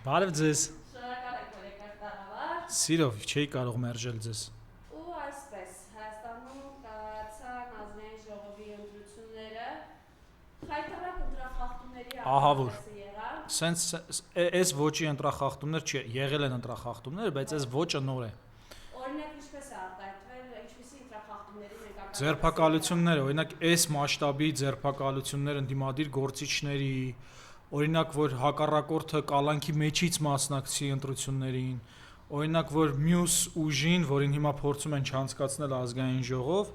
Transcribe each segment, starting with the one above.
Բարև ձեզ։ Շնորհակալ եք, որ եկաք տաղավար։ Սիրով չէի կարող մերժել ձեզ։ Ու այսպես, Հայաստանում կայացան ազգային ժողովի ընտրությունները, խայտարակ ընտրախախտումների Ահա որ։ արտահայտelse եղավ։ Սենց այս ոճի ընտրախախտումներ չի, եղել են ընտրախախտումներ, բայց այս ոճը նոր է։ Օրինակ ինչպես է արտահայտվել, ինչպիսի ընտրախախտումների մենք ակնկալում Ձերբակալությունները, օրինակ այս մասշտաբի ձերբակալություններ ընդդիմադիր գործիչների, օրինակ որ հակառակորդը կալանքի մեջից մասնակցի ընտրություններին, օրինակ որ մյուս ուժին, որին հիմա փորձում են չանցկացնել ազգային ժողով,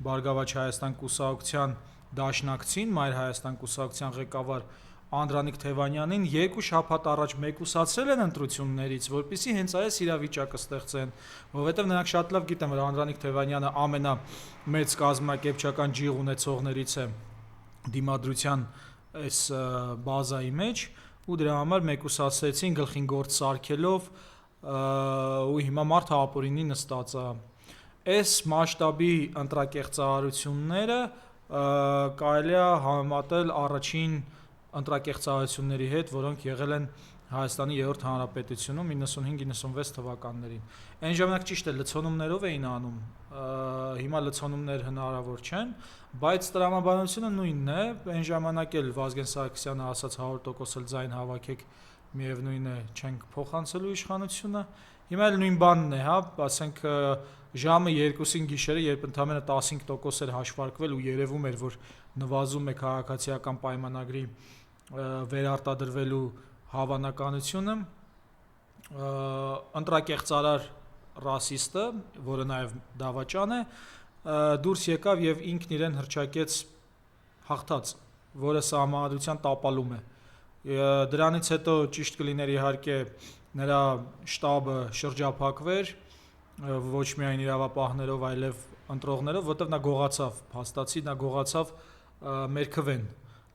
Բարգավաճ Հայաստան կուսակցության դաշնակցին, Մայր Հայաստան կուսակցության ղեկավար Անդրանիկ Թևանյանին 2 շաբաթ առաջ մեկուսացրել են ընտրություններից, որպեսզի հենց այս իրավիճակը ստեղծեն, որովհետև նրանք շատ լավ գիտեն, որ Անդրանիկ Թևանյանը ամենամեծ կազմակերպչական ջիղ ունեցողներից է դիմադրության այս բազայի մեջ, ու դրա համար մեկուսացրեցին գլխին գործ սարքելով, ու հիմա մարդը ապօրինի նստած է։ Այս մասշտաբի ընտրակեղծարարությունները կարելի է համեմատել առաջին ընտրակեղծարարությունների հետ, որոնք եղել են Հայաստանի 3-րդ հանրապետությունում 95-96 թվականներին։ Այն ժամանակ ճիշտ է լցոնումներով էին անում, հիմա լցոնումներ հնարավոր չեն, բայց տրամաբանությունը նույնն է, այն ժամանակ էլ Վազգեն Սարգսյանը ասաց 100% էլ ձայն հավաքեք, միևնույն է, չենք փոխանցելու իշխանությունը։ Հիմա էլ նույն բանն է, հա, ասենք ժամը 2-ին գիշերը, երբ ընդամենը 15% էր հաշվարկվել ու երևում էր, որ նվազում է քաղաքացիական պայմանագրի վերարտադրվելու հավանականությունը, ընտրակեղծարար ռասիստը, որը նաև դավաճան է, դուրս եկավ եւ ինքն իրեն հռչակեց հաղթած, որը սահմանադրության տապալում է։ Դրանից հետո ճիշտ կլիներ իհարկե նրա շտաբը շրջափակվեր, ոչ միայն իրավապահներով, այլև ընտրողներով, որտեղ նա գողացավ, փաստացի նա գողացավ մերքվեն։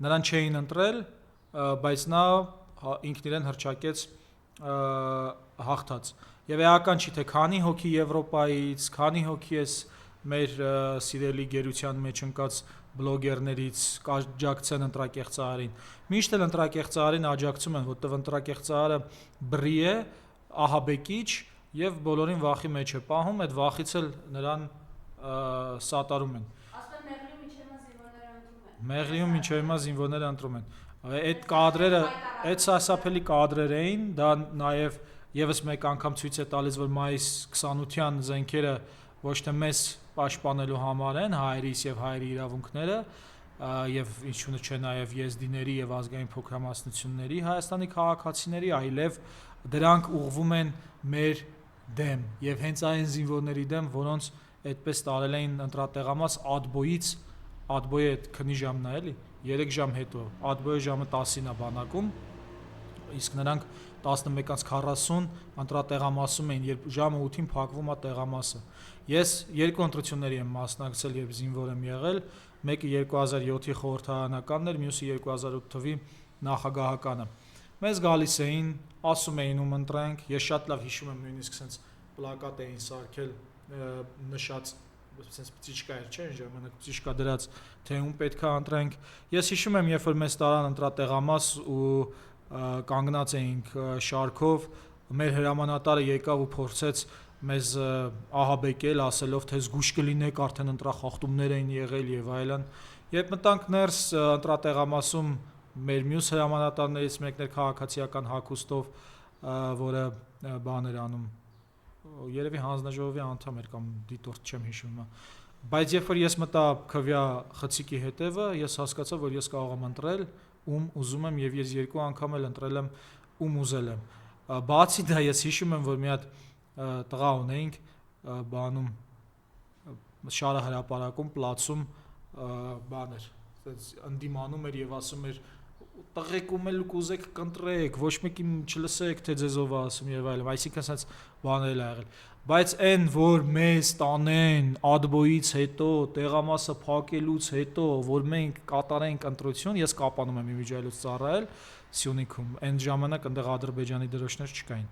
Նրան չէին ընտրել, բայց նա ինքն իրեն հռչակեց հաղթած։ Եվ էական չի, թե քանի հոգի Եվրոպայից, քանի հոգի էս մեր սիրելի գերության մեջ ընկած բլոգերներից կաջակցեն ընտրակեղծարարին։ Միշտ էլ ընտրակեղծարարին աջակցում են, որտեղ ընտրակեղծարարը բռի է, ահաբեկիչ եւ բոլորին վախի մեջ է պահում, այդ վախից էլ նրան սատարում են։ Ասում են Մեղրիում մինչև հիմա զինվորները ընտրում են։ Մեղրիում մինչև հիմա զինվորները ընտրում են։ Այդ կադրերը, այդ սարսափելի կադրեր էին, դա նաև եւս մեկ անգամ ցույց է տալիս, որ մայիս 28-յան զենքերը ոչ թե մեզ պաշտպանելու համար են, հայերիս եւ հայերի իրավունքները, եւ ինչու՞ չէ նաև եզդիների եւ ազգային փոքրամասնությունների Հայաստանի քաղաքացիների, այլև դրանք ուղղվում են մեր դեմ եւ հենց այն զինվորների դեմ, որոնց այդպես տարել էին ընտրատեղամաս ադբոյից, ադբոյը այդ քնի ժամն է, էլի, 3 ժամ հետո, ադբոյը ժամը 10-ին է բանակում, իսկ նրանք 11:40 ընտրատեղամասում էին, երբ ժամը 8-ին փակվում է տեղամասը։ Ես 2 ընտրությունների եմ մասնակցել, երբ զինվոր եմ եղել, մեկը 2007-ի խորհրդարանականն էր, մյուսը 2008 թվականի նախագահականը։ Մեզ գալիս էին, ասում էին ում ընտրենք, ես շատ լավ հիշում եմ, նույնիսկ sense պլակատ էին սարքել նշած, sense պտիչկա էր, չէ՞, այն ժամանակ պտիչկա դրած, թե ում պետքա ընտրենք։ Ես հիշում եմ, երբ որ մեզ տարան ընտրատեղամաս ու կանգնած էինք շարքով, մեր հրամանատարը եկավ ու փորձեց մեզ ահաբեկել, ասելով, թե զգուշ կլինեք, արդեն ընտրախախտումներ են եղել եւ այլն։ Երբ մտանք ներս ընտրատեղամասում, մեր մյուս հրամանատարներից մեկն էր քաղաքացիական հագուստով, որը բան էր անում, երևի հանձնաժողովի անդամ էր կամ դիտորդ չեմ հիշում, բայց երբ որ ես մտա քվյա խցիկի հետևը, ես հասկացա, որ ես կարող եմ ընտրել, ում ուզում եմ, եւ ես 2 անգամ էլ ընտրել եմ, ում ուզել եմ։ Բացի դա, ես հիշում եմ, որ մի հատ տղա ունեինք բանում Շարը հրապարակում, պլացում բան էր, ընդդիմանում էր եւ ասում էր տղեկ ում էլ կուզեք կընտրեք, ոչ մեկին չլսեք, թե ձեզ ով է ասում եւ այլն, այսինքն ասած բաներ ա եղել։ Բայց այն, որ մեզ տանեն ադբոյից հետո, տեղամասը փակելուց հետո, որ մենք կատարենք ընտրություն, ես կապանում եմ իմիջիայլոց ծառայել Սյունիքում, այն ժամանակ այնտեղ Ադրբեջանի դրոշներ չկային։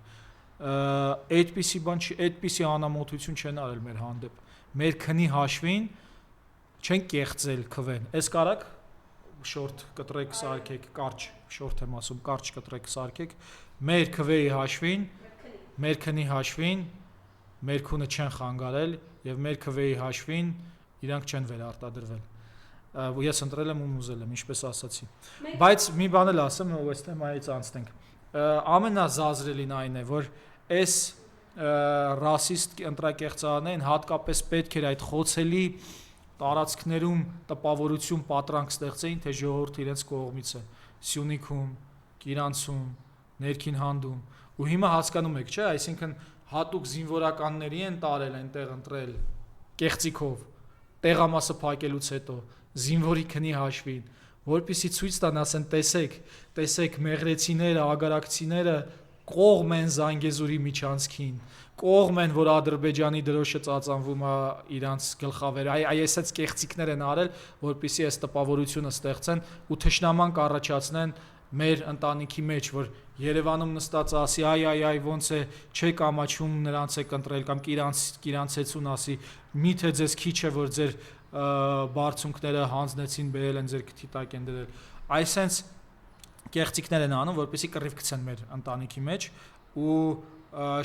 Այդպիսի բան չի, այդպիսի անամոթություն չեն արել մեր հանդեպ։ Մեր քնի հաշվին չեն կեղծել քվեն։ Այս կարակ շորտ կտրեք սարքեք, կարճ, շորտ եմ ասում, կարճ կտրեք սարքեք, մեր քվեի հաշվին, մեր քնի հաշվին, մեր քունը չեն խանգարել եւ մեր քվեի հաշվին իրանք չեն վերարտադրվել։ Ես ընտրել եմ ու ուզել եմ, ինչպես ասացի։ Բայց մի բան էլ ասեմ, ով այս թեմայից անցնենք։ Ամենազազրելին այն է, որ այս ռասիստ ընտրակեղծաներին հատկապես պետք էր այդ խոցելի տարածքներում տպավորություն պատրանք ստեղծեին, թե ժողովուրդը իրենց կողմից է, Սյունիքում, Կիրանցում, Ներքին Հանդում, ու հիմա հասկանում եք, չէ, այսինքն հատուկ զինվորականների են տարել այնտեղ ընտրել կեղծիքով, տեղամասը փակելուց հետո, զինվորի քնի հաշվին, որպեսզի ցույց տան, ասեն, տեսեք մեղրեցիները, ագարակցիները կողմ են Զանգեզուրի միջանցքին, կողմ են, որ Ադրբեջանի դրոշը ծածանվում է իրանց գլխավեր, այսպես կեղծիքներ են արել, որպեսզի այս տպավորությունը ստեղծեն ու թշնաման կառաջացնեն մեր ընտանիքի մեջ, որ Երևանում նստած ասի, այ ոնց է, չեք ամաչում, նրանց եք ընտրել կամ կիրանցեցուն ասի, միթե ձեզ քիչ է, որ ձեր բարձունքները հանձնեցին, բերել են ձեր քթի տակ են դրել։ Այսենց կեղծիքներ են անում, որպեսզի կռիվ գցեն մեր ընտանիքի մեջ ու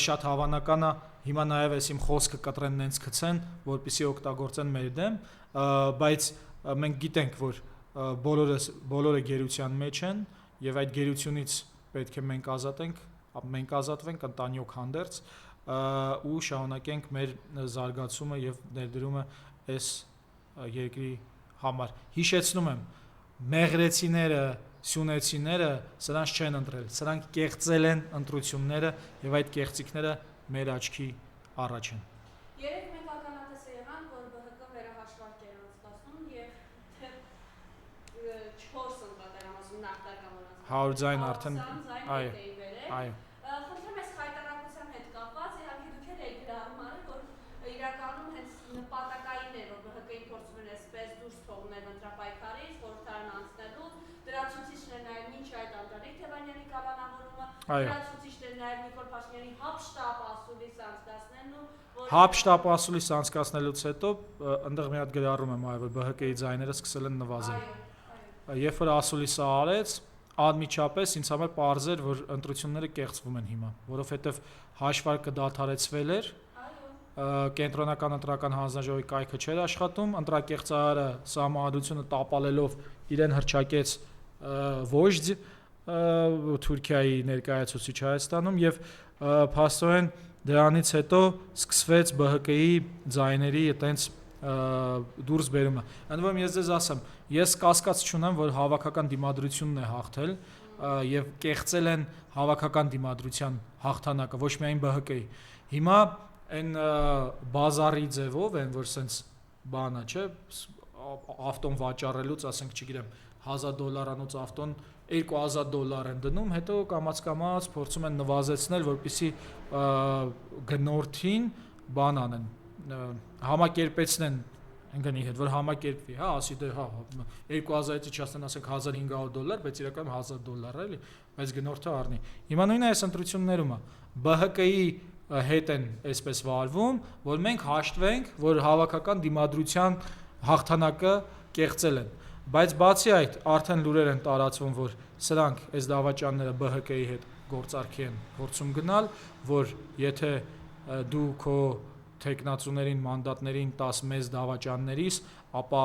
շատ հավանական է հիմա նաև այս իմ խոսքը կտրեն նենց գցեն, որպեսզի օգտագործեն մեր դեմ, բայց մենք գիտենք, որ բոլորը գերության մեջ են եւ այդ գերությունից պետք է մենք ազատվենք ընտանյոք հանդերձ ու շարունակենք մեր զարգացումը եւ ներդրումը այս երկրի համար։ Հիշեցնում եմ, մեղրեցիները, սյունեցիները սրանց չեն ընտրել, սրանք կեղծել են ընտրությունները եւ այդ կեղծիքները մեր աչքի առաջ են։ Երեք մենք ականատես եղանք, որ ԲՀԿ վերահաշվարկ էր անցկացնում եւ 4 ընտրատեղամասում նախնական Հարուձայն արդեն այո։ Խնդրեմ ես հայտարարության հետ կապված, իհարկե դուք էլ եք գրառում արել, որ իրականում հենց նպատակային էր, որ ԲՀԿ-ին փորձում են այսպես դուրս թողնել ընտրապայքարից, խորհրդարան անցնելու, դրա ցուցիչն է նաև մինչ այդ Անդրանիկ Թևանյանի կալանավորումը, դրա ցուցիչն է նաև Նիկոլ Փաշինյանի հապշտապ ասուլիս անցկացնելն ու հապշտապ ասուլիս անցկացնելուց հետո այնտեղ մի հատ գրառում եմ, այո, որ ԲՀԿ-ի ձայները սկսել են նվազել։ Երբ որ ասուլիսը արեց, անմիջապես ինձ համար պարզ էր, որ ընտրությունները կեղծվում են հիմա, որովհետև հաշվարկը դադարեցվել էր, կենտրոնական ընտրական հանձնաժողովի կայքը չէր աշխատում, ընտրակեղծարարը սահմանադրությունը տապալելով իրեն հռչակեց վոժդ Թուրքիայի ներկայացուցիչ Հայաստանում եւ փաստորեն դրանից հետո սկսվեց ԲՀԿ-ի ձայների այտենց դուրս բերումը։ Ընդ որում ես ձեզ ասեմ, ես կասկած չունեմ, որ հավաքական դիմադրությունն է հաղթել եւ կեղծել են հավաքական դիմադրության հաղթանակը, ոչ միայն ԲՀԿ-ի։ Հիմա այն բազարի ձևով են, որ սենց բանա, չէ, ավտոն վաճառելուց, ասենք, չգիտեմ, $1000-անոց ավտոն $2000 են դնում, հետո կամաց փորձում են նվազեցնել, որպեսզի գնորդին բան անեն, համակերպեցնեն ընկնի հետ, որ համակերպվի, հա, ասի դե հա 2000-ից չասեն, ասենք $1500, բայց իրականում $1000 էլի, բայց գնորդը առնի։ Հիմա նույնն է այս ընտրություններում է։ ԲՀԿ-ի հետ են այսպես վարվում, որ մենք հաշտվենք, որ հավաքական դիմադրության հաղթանակը կեղծել են։ Բայց բացի այդ, արդեն լուրեր են տարածվում, որ սրանք այս դավաճանները ԲՀԿ-ի հետ գործարքի են փորձում գնալ, որ եթե դու քո թեկնածուներին, մանդատներին տաս մեծ դավաճաններից, ապա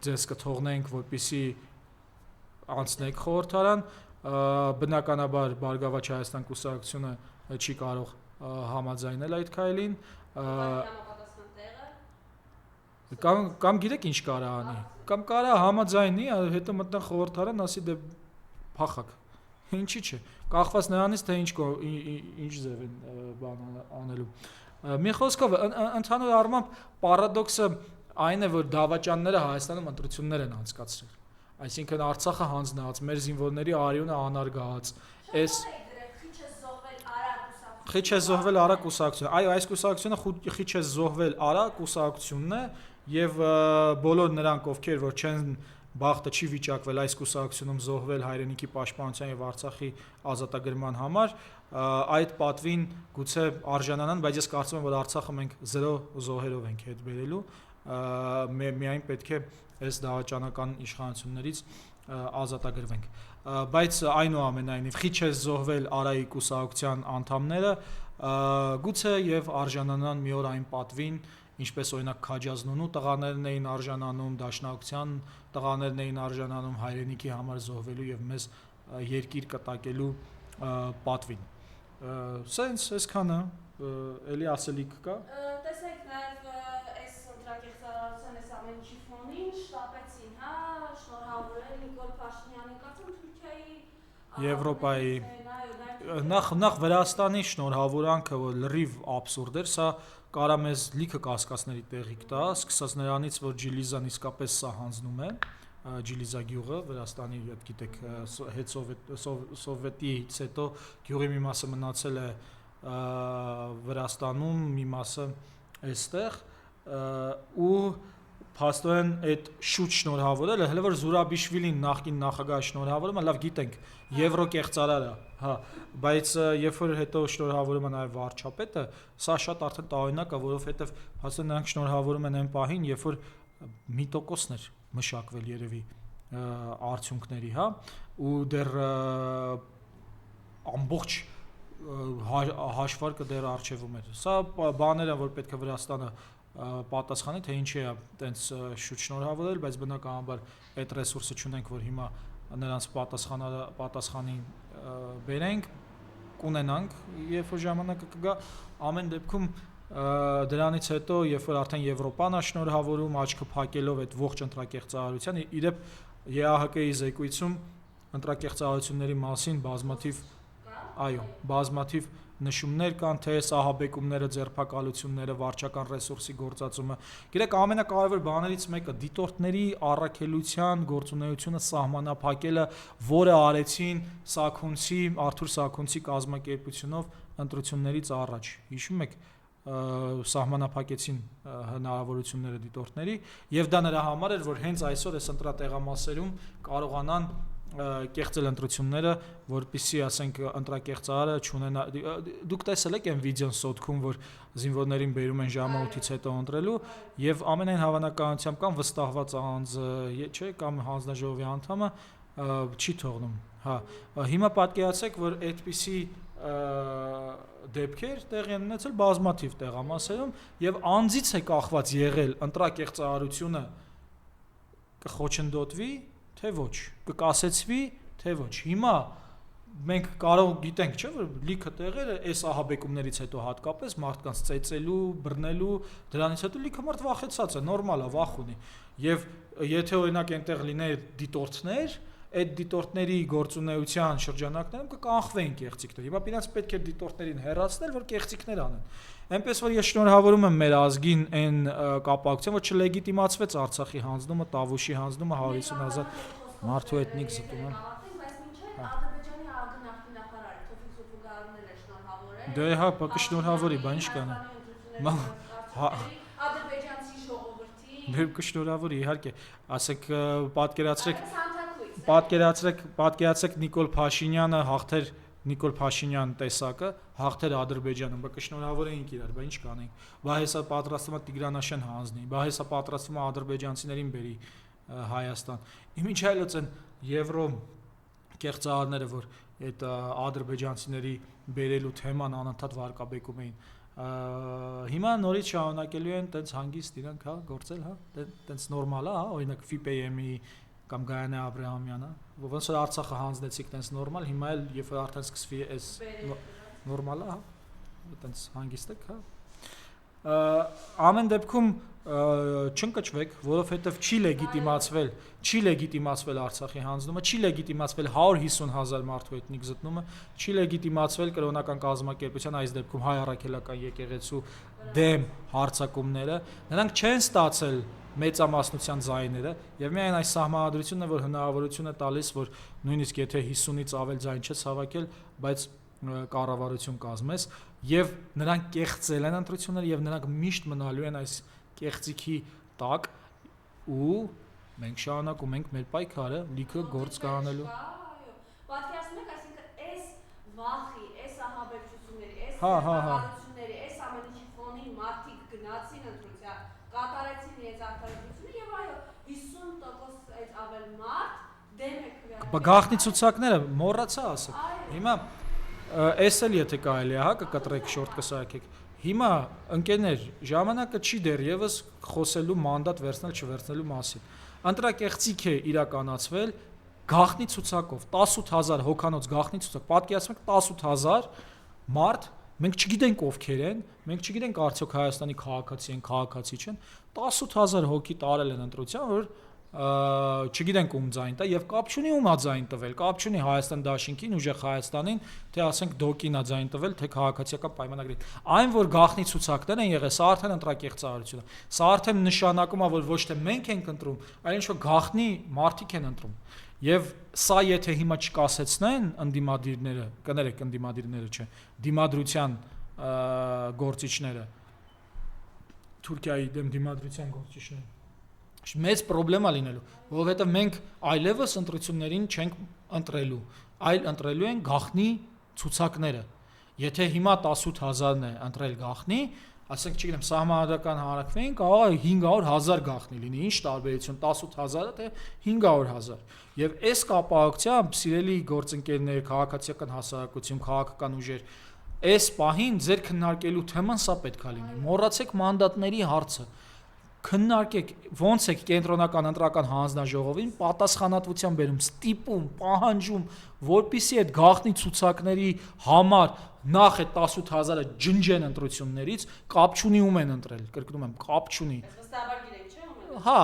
ձեզ կթողնենք, որպեսզի անցնեք խորհրդարան, բնականաբար Բարգավաճ Հայաստան կուսակցությունը չի կարող համաձայնել այդ քայլին, կամ գիտեք ինչ կարա անի, կամ կարա համաձայնի, հետո մտնեն խորհրդարան, ասի դե փախակ, ինչի՞ չէ, կախված նրանից, թե ինչ ձև են բան անելու։ Մի խոսքով, ընդհանուր առմամբ պարադոքսը այն է, որ դավաճանները Հայաստանում ընտրություններ են անցկացրել, այսինքն Արցախը հանձնած, մեր զինվորների արյունը անարգած, խիչ է զոհվել արա կուսակցությունը, այո, այս կուսակցությունը խիչ է զոհվել արա կուսակցությունն է եւ բոլոր նրանք, ովքեր որ չեն բախտը չի վիճակվել այս կուսակցությունում զոհվել հայրենիքի պաշտպանության եւ Արցախի ազատագրման համար, այդ պատվին գուցե արժանանան, բայց ես կարծում եմ, որ Արցախը մենք 0 զոհերով ենք հետ բերելու, միայն պետք է այս դավաճանական իշխանություններից ազատագրվենք։ Բայց այնուամենայնիվ խիչ է զոհվել Արայի կուսակցության անդամները, գուցե եւ արժանանան մի օր այն պատվին, ինչպես օրինակ Քաջազնունու տղաներն էին արժանանում, Դաշնակցության տղաներն էին արժանանում հայրենիքի համար զոհվելու եւ մեզ երկիր կտակելու պատվին։ Սենց այսքանը էլի ասելիք կա։ Տեսեք նաեւ այս ընտրակերտարարության այս ամեն ինչի ֆոնին շտապեցին, հա, շնորհավորել Նիկոլ Փաշինյանին, կարծում Թուրքիայի, Եվրոպայի, նախ Վրաստանի շնորհավորանքը լրիվ աբսուրդ էր, սա կարա մեզ լիքը կասկածների տեղիք տա, սկսած նրանից, որ Ջիլիզան իսկապես սա հանձնում է, Ջիլիզա գյուղը Վրաստանի, գիտեք, սովետից հետո գյուղի մի մասը մնացել է Վրաստանում, մի մասը այստեղ, ու փաստորեն այդ շուտ շնորհավորելը, հələ որ Զուրաբիշվիլին նախկին նախագահը շնորհավորում է, լավ գիտենք, եվրոկեղծարար է, հա, բայց երբ որ հետո շնորհավորում է նաև վարչապետը, սա շատ արդեն տարօրինակ է, որովհետև փաստորեն նրանք շնորհավորում են այն պահին, երբ որ մի տոկոսն էր մշակվել երևի արդյունքների, հա, ու դեռ ամբողջ հաշվարկը դեռ արժևում էր։ Սա բաները, որ պետք է Վրաստանը պատասխանի, թե ինչի է տենց շուտ շնորհավորել, բայց բնականաբար այդ ռեսուրսը չունենք, որ հիմա նրանց պատասխանին բերենք, կունենանք, երբ որ ժամանակը կգա, ամեն դեպքում դրանից հետո, երբ որ արդեն Եվրոպան է շնորհավորում, աչքը փակելով այդ ողջ ընտրակեղծարարության, իդեպ ԵԱՀԿ-ի զեկույցում ընտրակեղծարարությունների մասին բազմաթիվ նշումներ կան, թե սահաբեկումները, ձերբակալությունները, վարչական ռեսուրսի գործածումը։ Գիտեք, ամենակարևոր բաներից մեկը դիտորդների առաքելության գործունեությունը սահմանափակելը, որը արեցին Արթուր Սաքունցի կազմակերպությունով ընտրություններից առաջ։ Հիշում եք, սահմանափակեցին հնարավորությունները դիտորդների, եւ դա նրա համար էր, որ հենց այսօր այս ընտրատեղամասերում կարողանան կեղծել ընտրությունները, որպեսզի, ասենք, ընտրակեղծարարը չունենա։ Դուք տեսել եք այն վիդեոն սոտքում, որ զինվորներին բերում են ժամը 8-ից հետո ընտրելու, եւ ամենայն հավանականությամբ կամ վստահված անձը, չէ, կամ հանձնաժողովի անդամը չի թողնում։ Հա, հիմա պատկերացրեք, որ այդպիսի դեպքեր տեղի են ունեցել բազմաթիվ տեղամասերում եւ անձից է կախված եղել ընտրակեղծարարությունը կխոչընդոտվի, թե ոչ, կկասեցվի, թե ոչ։ Հիմա մենք կարող գիտենք, չէ՞, որ լիքը տեղերը այս ահաբեկումներից հետո հատկապես մարդկանց ծեծելու, բռնելու, դրանից հետո լիքը մարդ վախեցած է, նորմալ է, վախ ունի։ Եվ եթե օրինակ այնտեղ լիներ դիտորդներ, այդ դիտորդների գործունեության շրջանակներում կկանխվեին կեղծիքներ։ Հիմա իրենց պետք է դիտորդներին հեռացնել, որ կեղծիքներ անեն։ Այնպես որ ես շնորհավորում եմ մեր ազգին այն կապակցությամբ, որ չլեգիտիմացվեց Արցախի հանձնումը, Տավուշի հանձնումը 150,000 մարդու էթնիկ զտումը։ Ադրբեջանի ԱԳ նախկին նախարարը Թովֆիկ Զուլֆուգարն էլ է շնորհավորել։ Դե հա, կշնորհավորի, բան ինչ կան։ Ադրբեջանցի ժողովրդի։ Դե կշնորհավորի, իհարկե, ասեք, Պատկերացրեք պատկերացրեք Նիկոլ Փաշինյանը հաղթեր Նիկոլ Փաշինյան տեսակը հաղթեր Ադրբեջանում, բա կշնորհավորեինք իրար, բա ինչ կանենք։ Բա հեսա պատրաստվում է Տիգրանաշեն հանձնի, բա հեսա պատրաստվում է ադրբեջանցիներին բերի Հայաստան։ Ինչ այլոց են Եվրո կեղծարարները, որ այդ ադրբեջանցիների բերելու թեման անընդհատ վարկաբեկում էին։ Հիմա նորից շարունակելու են տենց հանգիստ իրանք, հա, գործել, հա, տենց նորմալ է, հա, օրինակ FIPM-ի կամ Գայանե Աբրահամյանը, ոնց որ Արցախը հանձնեցիք տենց նորմալ, հիմա էլ երբ որ արդեն սկսվի այս նորմալ է, հա, տենց հանգիստ եք, հա։ Ամեն դեպքում չընկճվեք, որովհետև չի լեգիտիմացվել Արցախի հանձնումը, չի լեգիտիմացվել 150,000 մարդու էթնիկ զտումը, չի լեգիտիմացվել կրոնական կազմակերպության, այս դեպքում Հայ առաքելական եկեղեցու դեմ հարձակումները, նրանք չեն ստացել մեծամասնության ձայները եւ միայն այս սահմանադրությունն է, որ հնարավորություն է տալիս, որ նույնիսկ եթե 50-ից ավել ձայն չես հավաքել, բայց կառավարություն կազմես եւ նրանք կեղծել են ընտրությունները եւ նրանք միշտ մնալու են այս կեղծիքի տակ ու մենք շարունակում ենք մեր պայքարը լիքը գործ կանելու։ Պատկերացնեք, այսինքն այս վախի, այս ահաբեկչությունների, այս հարությունների, այս ամեն ինչի ֆոնին մարդիկ գնացին ընտրության, կատարեցին իրենց արտահայտությունը եւ այո 50 90% այդ ավել մարդ դեմ է քվեարկել։ Գաղտնի ցուցակները մոռացա ասել։ Հիմա էս էլ եթե կարելի է, հա, կկտրեք շորտ կսարքեք։ Հիմա ընկերներ, ժամանակը չի դեռևս խոսելու մանդատ վերցնել չվերցնելու մասին։ Ընտրակեղծիք է իրականացվել գաղտնի ցուցակով 18000 հոգանոց գաղտնի ցուցակ։ Պատկերացնեք 18000 մարդ, մենք չգիտենք ովքեր են, մենք չգիտենք արդյոք Հայաստանի քաղաքացի են, քաղաքացի չեն, 18000 հոգի տարել են ընտրության, որ չգիտենք ում ձայն տա եւ կապ չունի ում ա ձայն տվել, կապ չունի Հայաստան Դաշինքին, ուժեղ Հայաստանին, թե ասենք դոկին ա ձայն տվել, թե քաղաքացիական պայմանագրին։ Այն որ գաղտնի ցուցակներ են եղել, սա արդեն ընտրակեղծարարություն է։ Սա արդեն նշանակում է, որ ոչ թե մենք ենք ընտրում, այլ ինչ որ գաղտնի մարդիկ են ընտրում։ Եվ սա եթե հիմա չկասեցնեն ընդդիմադիրները, կներեք ընդդիմադիրները չէ, դիմադրության գործիչները, Թուրքիայի դեմ դիմադրության գործիչները, մեծ խնդրեմ է լինելու, որովհետև մենք այլևս ընտրություններին չենք ընտրելու, այլ ընտրելու են գաղտնի ցուցակները։ Եթե հիմա 18000-ն է ընտրել գաղտնի, ասենք չգիտեմ, սահմանադրական հանրակրվեին կարող է 500,000 գաղտնի լինի, ինչ տարբերություն 18000-ը թե 500,000։ Եվ այս կապակցությամբ սիրելի գործընկերներ, քաղաքացիական հասարակություն, քաղաքական ուժեր, այս պահին ձեր քննարկելու թեման սա պետք է լինի։ Մոռացեք մանդատների հարցը։ Քննարկեք ոնց է կենտրոնական ընտրական հանձնաժողովին պատասխանատվության բերում, ստիպում, պահանջում, որպիսի այդ գաղտնի ցուցակների համար նախ այդ 18000-ը ջնջեն ընտրություններից, կապ չունի ում են ընտրել, կրկնում եմ, կապ չունի։ Վստահաբար գիտենք, չէ՞, ում են։ Հա,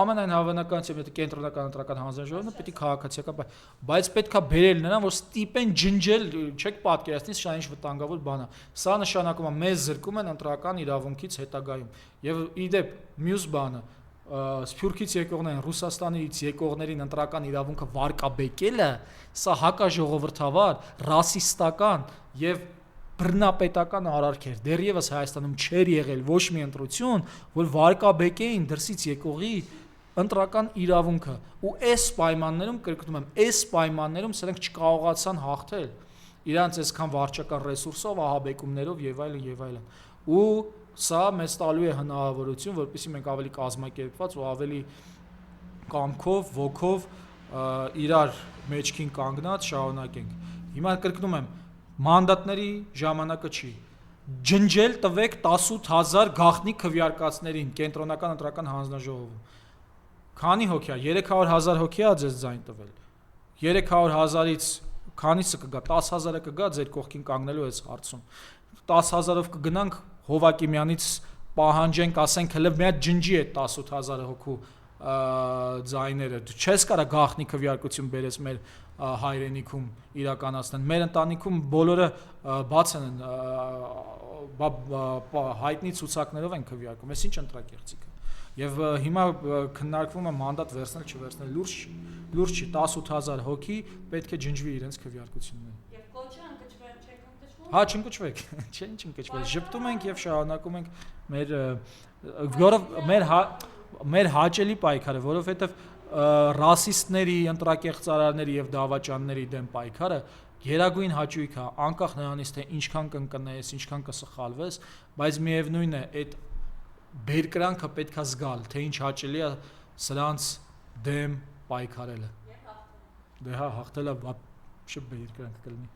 ամենայն հավանականությամբ եթե կենտրոնական ընտրական հանձնաժողովն է, պետք է քաղաքացիական, բայց պետքա բերել նրան, որ ստիպեն ջնջել, չեք պատկերացնի, սա ինչ վտանգավոր բան է։ Սա նշանակում է մեզ զրկում են ընտրական իրավունքից հետագայում։ Եվ իդեպ մյուս բանը, Սփյուռքից եկողներին, Ռուսաստանից եկողներին ընտրական իրավունքը վարկաբեկելը, սա հակաժողովրդավար, ռասիստական եւ բռնապետական արարք էր։ Դեռևս Հայաստանում չէր եղել ոչ մի ընտրություն, որ վարկաբեկեին դրսից եկողի ընտրական իրավունքը։ Ու այս պայմաններում, կրկնում եմ, այս պայմաններում սրանք չկարողացան հաղթել իրանց այսքան վարչական ռեսուրսով, ահաբեկումներով եւ այլն եւ այլն։ Ու սա մեզ տալու է հնարավորություն, որպեսզի մենք ավելի կազմակերպված ու ավելի կամքով, ոգով իրար մեջքին կանգնած շարունակենք։ Հիմա կրկնում եմ, մանդատների ժամանակը չի։ Ջնջել տվեք 18000 գաղտնի քվեարկածներին կենտրոնական ընտրական հանձնաժողովում։ Քանի հոգի է? 300,000 հոգի է ձեզ ձայն տվել։ 300,000-ից քանիսը կգա, 10,000-ը կգա ձեր կողքին կանգնելու այս հարցում։ 10,000-ով կգնանք Հովակիմյանից պահանջենք, ասենք հələ մի հատ ջնջի այդ 18000 հոգու ձայները։ Դու չես կարող գաղտնի քվեարկություն բերես մեր հայրենիքում իրականացնել։ Մեր ընտանիքում բոլորը բաց են հայտնի ցուցակներով են քվեարկում։ Այս ինչ ընտրակեղծիք է։ Եվ հիմա քննարկվում է մանդատ վերցնել չվերցնել, լուրջ չի, 18000 հոգի պետք է ջնջվի իրենց քվեարկությունները։ Եվ կոչը ընկճվել, չեք ընկճվում։ Հա, չընկճվեք, չենք ընկճվել, ժպտում ենք եւ շարունակում ենք մեր որով մեր հաճելի պայքարը, որովհետեւ ռասիստների, ընտրակեղծարարների եւ դավաճանների դեմ պայքարը գերագույն հաճույք է, անկախ նրանից թե ինչքան կընկնես, ինչքան կսխալվես, բայց միևնույն է, այդ բերկրանքը պետքա զգալ, թե ինչ հաճելի է սրանց դեմ պայքարելը։ Դե հա, հաղթելը շփ բերկրանք կլինի։